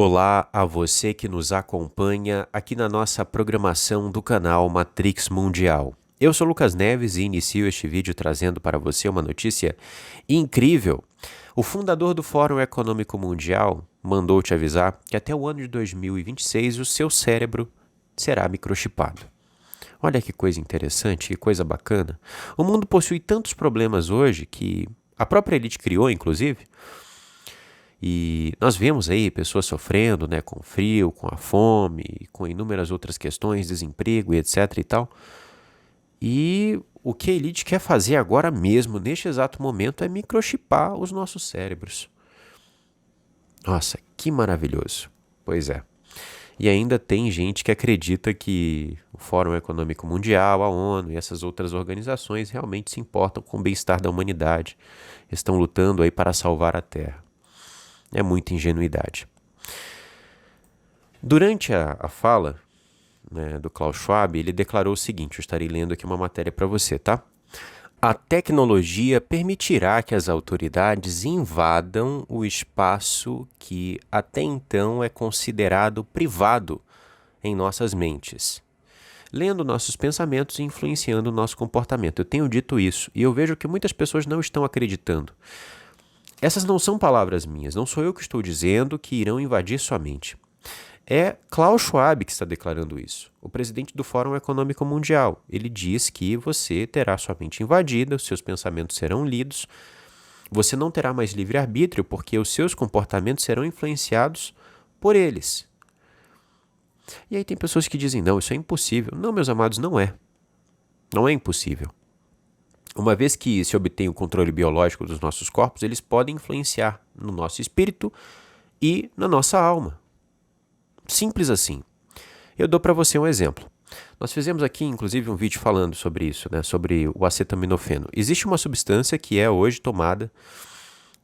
Olá a você que nos acompanha aqui na nossa programação do canal Matrix Mundial. Eu sou Lucas Neves e inicio este vídeo trazendo para você uma notícia incrível. O fundador do Fórum Econômico Mundial mandou te avisar que até o ano de 2026 o seu cérebro será microchipado. Olha que coisa interessante, que coisa bacana. O mundo possui tantos problemas hoje que a própria elite criou, inclusive. E nós vemos aí pessoas sofrendo, né, com frio, com a fome, com inúmeras outras questões, desemprego e etc e tal. E o que a elite quer fazer agora mesmo, neste exato momento, é microchipar os nossos cérebros. Nossa, que maravilhoso. Pois é. E ainda tem gente que acredita que o Fórum Econômico Mundial, a ONU e essas outras organizações realmente se importam com o bem-estar da humanidade. Estão lutando aí para salvar a Terra. É muita ingenuidade. Durante a fala, né, do Klaus Schwab, ele declarou o seguinte, eu estarei lendo aqui uma matéria para você, tá? A tecnologia permitirá que as autoridades invadam o espaço que até então é considerado privado em nossas mentes, lendo nossos pensamentos e influenciando o nosso comportamento. Eu tenho dito isso e eu vejo que muitas pessoas não estão acreditando. Essas não são palavras minhas, não sou eu que estou dizendo que irão invadir sua mente. É Klaus Schwab que está declarando isso, o presidente do Fórum Econômico Mundial. Ele diz que você terá sua mente invadida, os seus pensamentos serão lidos, você não terá mais livre-arbítrio porque os seus comportamentos serão influenciados por eles. E aí tem pessoas que dizem, não, isso é impossível. Não, meus amados, não é. Não é impossível. Uma vez que se obtém o controle biológico dos nossos corpos, eles podem influenciar no nosso espírito e na nossa alma. Simples assim. Eu dou para você um exemplo. Nós fizemos aqui, inclusive, um vídeo falando sobre isso, né, sobre o acetaminofeno. Existe uma substância que é hoje tomada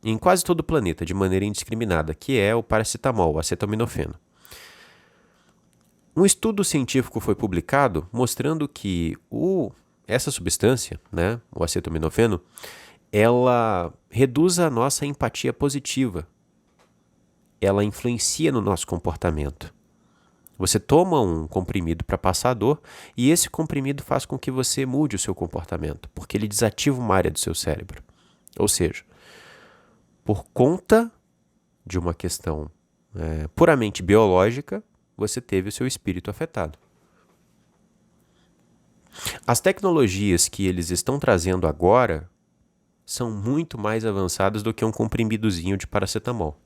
em quase todo o planeta de maneira indiscriminada, que é o paracetamol, o acetaminofeno. Um estudo científico foi publicado mostrando que essa substância, né, o acetaminofeno, ela reduz a nossa empatia positiva. Ela influencia no nosso comportamento. Você toma um comprimido para passar a dor e esse comprimido faz com que você mude o seu comportamento, porque ele desativa uma área do seu cérebro. Ou seja, por conta de uma questão puramente biológica, você teve o seu espírito afetado. As tecnologias que eles estão trazendo agora são muito mais avançadas do que um comprimidozinho de paracetamol,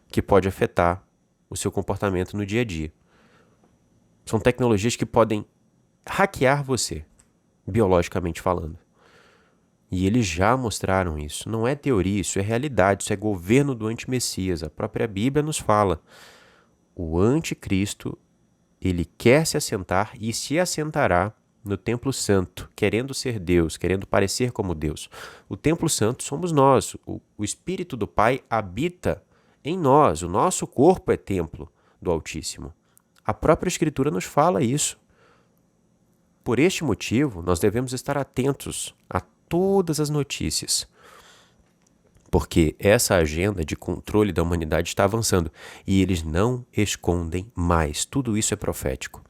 que pode afetar o seu comportamento no dia a dia. São tecnologias que podem hackear você, biologicamente falando. E eles já mostraram isso. Não é teoria, isso é realidade, isso é governo do antimessias. A própria Bíblia nos fala. O anticristo, ele quer se assentar e se assentará no templo santo, querendo ser Deus, querendo parecer como Deus. O templo santo somos nós. O Espírito do Pai habita em nós. O nosso corpo é templo do Altíssimo. A própria Escritura nos fala isso. Por este motivo, nós devemos estar atentos a todas as notícias, porque essa agenda de controle da humanidade está avançando e eles não escondem mais. Tudo isso é profético.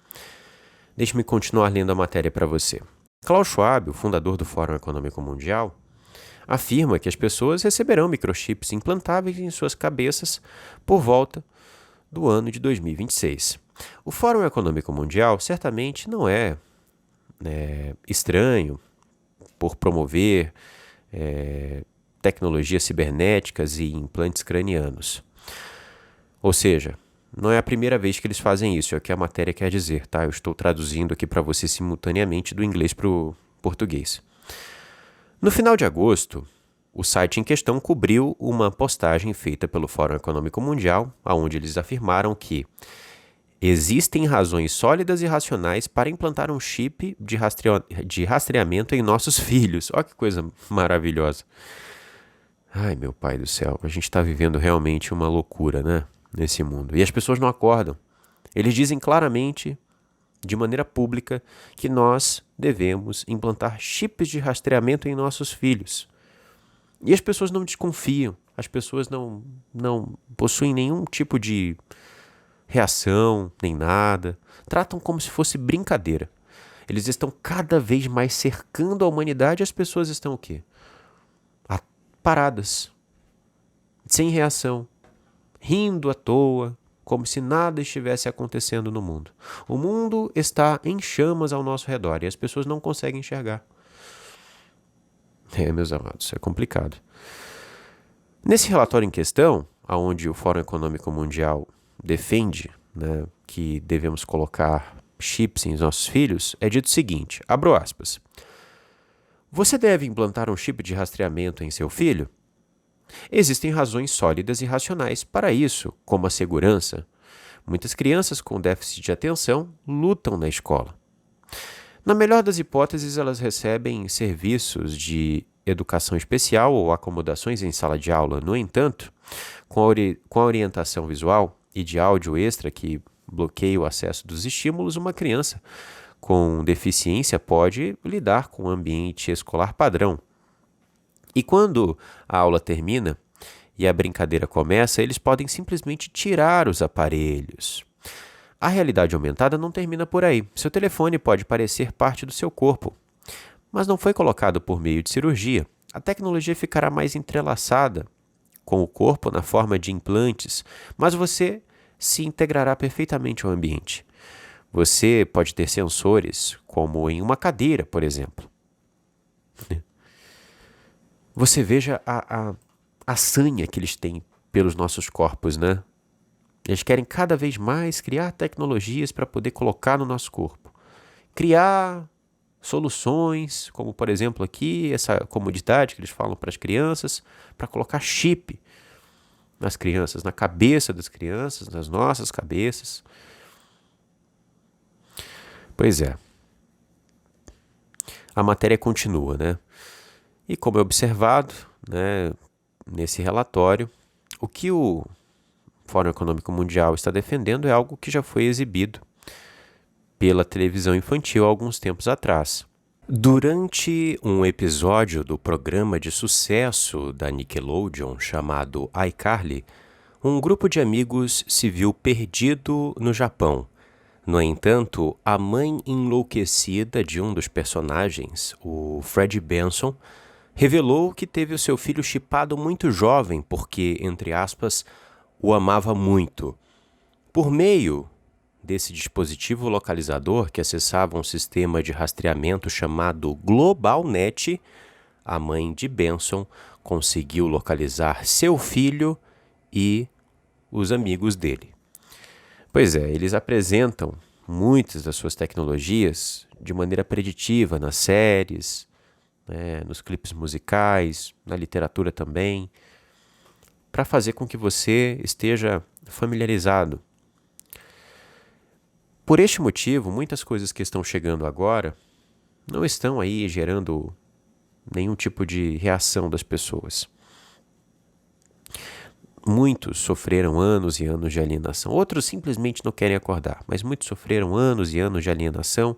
Deixe-me continuar lendo a matéria para você. Klaus Schwab, o fundador do Fórum Econômico Mundial, afirma que as pessoas receberão microchips implantáveis em suas cabeças por volta do ano de 2026. O Fórum Econômico Mundial certamente não é estranho por promover tecnologias cibernéticas e implantes cranianos. Ou seja, não é a primeira vez que eles fazem isso, é o que a matéria quer dizer, tá? Eu estou traduzindo aqui para você simultaneamente do inglês para o português. No final de agosto, o site em questão cobriu uma postagem feita pelo Fórum Econômico Mundial, onde eles afirmaram que existem razões sólidas e racionais para implantar um chip de rastreamento em nossos filhos. Olha que coisa maravilhosa. Ai, meu pai do céu, a gente está vivendo realmente uma loucura, né? Nesse mundo. E as pessoas não acordam. Eles dizem claramente, de maneira pública, que nós devemos implantar chips de rastreamento em nossos filhos. E as pessoas não desconfiam. As pessoas não possuem nenhum tipo de reação, nem nada. Tratam como se fosse brincadeira. Eles estão cada vez mais cercando a humanidade e as pessoas estão o quê? Paradas, sem reação, rindo à toa, como se nada estivesse acontecendo no mundo. O mundo está em chamas ao nosso redor e as pessoas não conseguem enxergar. Meus amados, é complicado. Nesse relatório em questão, onde o Fórum Econômico Mundial defende, né, que devemos colocar chips em nossos filhos, é dito o seguinte, abro aspas, você deve implantar um chip de rastreamento em seu filho? Existem razões sólidas e racionais para isso, como a segurança. Muitas crianças com déficit de atenção lutam na escola. Na melhor das hipóteses, elas recebem serviços de educação especial ou acomodações em sala de aula. No entanto, com a orientação visual e de áudio extra que bloqueia o acesso dos estímulos, uma criança com deficiência pode lidar com o ambiente escolar padrão. E quando a aula termina e a brincadeira começa, eles podem simplesmente tirar os aparelhos. A realidade aumentada não termina por aí. Seu telefone pode parecer parte do seu corpo, mas não foi colocado por meio de cirurgia. A tecnologia ficará mais entrelaçada com o corpo na forma de implantes, mas você se integrará perfeitamente ao ambiente. Você pode ter sensores, como em uma cadeira, por exemplo. Você veja a sanha que eles têm pelos nossos corpos, né? Eles querem cada vez mais criar tecnologias para poder colocar no nosso corpo. Criar soluções, como por exemplo aqui, essa comodidade que eles falam para as crianças, para colocar chip nas crianças, na cabeça das crianças, nas nossas cabeças. Pois é. A matéria continua, né? E como é observado, né, nesse relatório, o que o Fórum Econômico Mundial está defendendo é algo que já foi exibido pela televisão infantil há alguns tempos atrás. Durante um episódio do programa de sucesso da Nickelodeon chamado iCarly, um grupo de amigos se viu perdido no Japão. No entanto, a mãe enlouquecida de um dos personagens, o Fred Benson, revelou que teve o seu filho chipado muito jovem porque, entre aspas, o amava muito. Por meio desse dispositivo localizador que acessava um sistema de rastreamento chamado GlobalNet, a mãe de Benson conseguiu localizar seu filho e os amigos dele. Pois é, eles apresentam muitas das suas tecnologias de maneira preditiva nas séries, né, nos clipes musicais, na literatura também, para fazer com que você esteja familiarizado. Por este motivo, muitas coisas que estão chegando agora não estão aí gerando nenhum tipo de reação das pessoas. Muitos sofreram anos e anos de alienação. Outros simplesmente não querem acordar, mas muitos sofreram anos e anos de alienação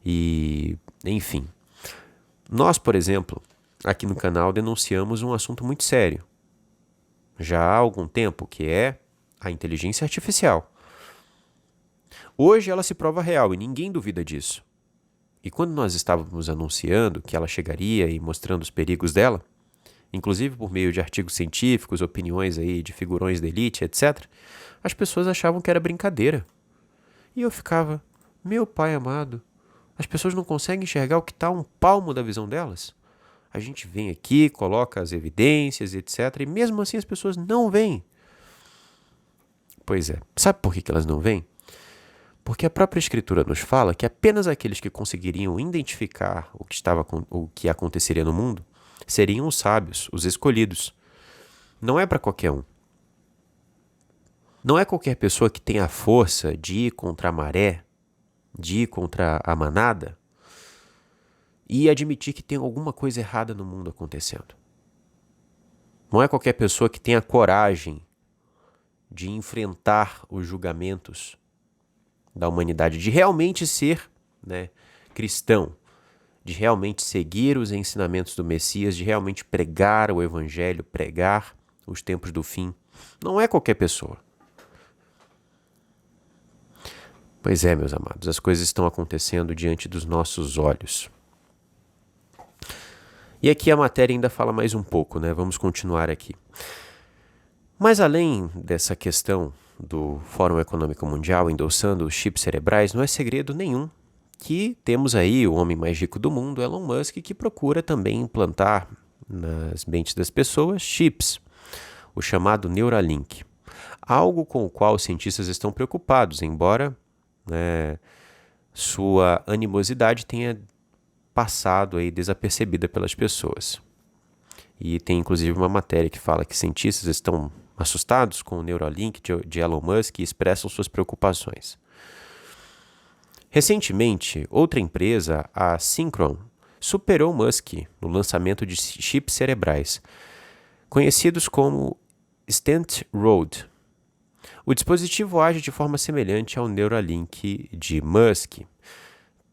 e, enfim. Nós, por exemplo, aqui no canal denunciamos um assunto muito sério, já há algum tempo, que é a inteligência artificial. Hoje ela se prova real e ninguém duvida disso. E quando nós estávamos anunciando que ela chegaria e mostrando os perigos dela, inclusive por meio de artigos científicos, opiniões aí de figurões da elite, etc., as pessoas achavam que era brincadeira. E eu ficava, meu pai amado, as pessoas não conseguem enxergar o que está a um palmo da visão delas? A gente vem aqui, coloca as evidências, etc., e mesmo assim as pessoas não veem. Pois é, sabe por que elas não veem? Porque a própria Escritura nos fala que apenas aqueles que conseguiriam identificar o que aconteceria no mundo seriam os sábios, os escolhidos. Não é para qualquer um. Não é qualquer pessoa que tem a força de ir contra a maré, de ir contra a manada e admitir que tem alguma coisa errada no mundo acontecendo. Não é qualquer pessoa que tem a coragem de enfrentar os julgamentos da humanidade, de realmente ser, né, cristão, de realmente seguir os ensinamentos do Messias, de realmente pregar o Evangelho, pregar os tempos do fim. Não é qualquer pessoa. Pois é, meus amados, as coisas estão acontecendo diante dos nossos olhos. E aqui a matéria ainda fala mais um pouco, né? Vamos continuar aqui. Mas além dessa questão do Fórum Econômico Mundial endossando os chips cerebrais, não é segredo nenhum que temos aí o homem mais rico do mundo, Elon Musk, que procura também implantar nas mentes das pessoas chips, o chamado Neuralink. Algo com o qual os cientistas estão preocupados, embora sua animosidade tenha passado aí desapercebida pelas pessoas. E tem inclusive uma matéria que fala que cientistas estão assustados com o Neuralink de Elon Musk e expressam suas preocupações. Recentemente, outra empresa, a Synchron, superou Musk no lançamento de chips cerebrais, conhecidos como Stent Road. O dispositivo age de forma semelhante ao Neuralink de Musk.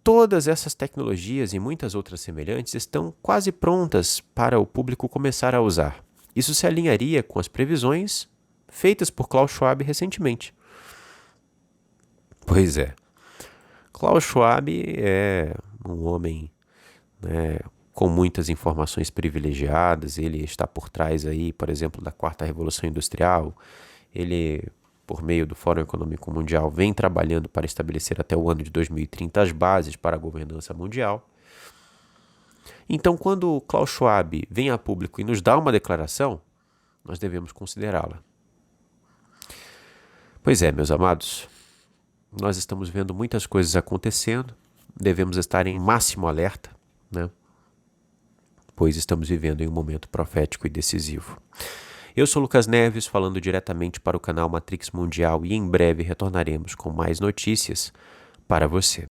Todas essas tecnologias e muitas outras semelhantes estão quase prontas para o público começar a usar. Isso se alinharia com as previsões feitas por Klaus Schwab recentemente. Pois é, Klaus Schwab é um homem, com muitas informações privilegiadas. Ele está por trás aí, por exemplo, da quarta revolução industrial. Ele, por meio do Fórum Econômico Mundial, vem trabalhando para estabelecer até o ano de 2030 as bases para a governança mundial. Então, quando Klaus Schwab vem a público e nos dá uma declaração, nós devemos considerá-la. Pois é, meus amados, nós estamos vendo muitas coisas acontecendo, devemos estar em máximo alerta, pois estamos vivendo em um momento profético e decisivo. Eu sou Lucas Neves, falando diretamente para o canal Matrix Mundial, e em breve retornaremos com mais notícias para você.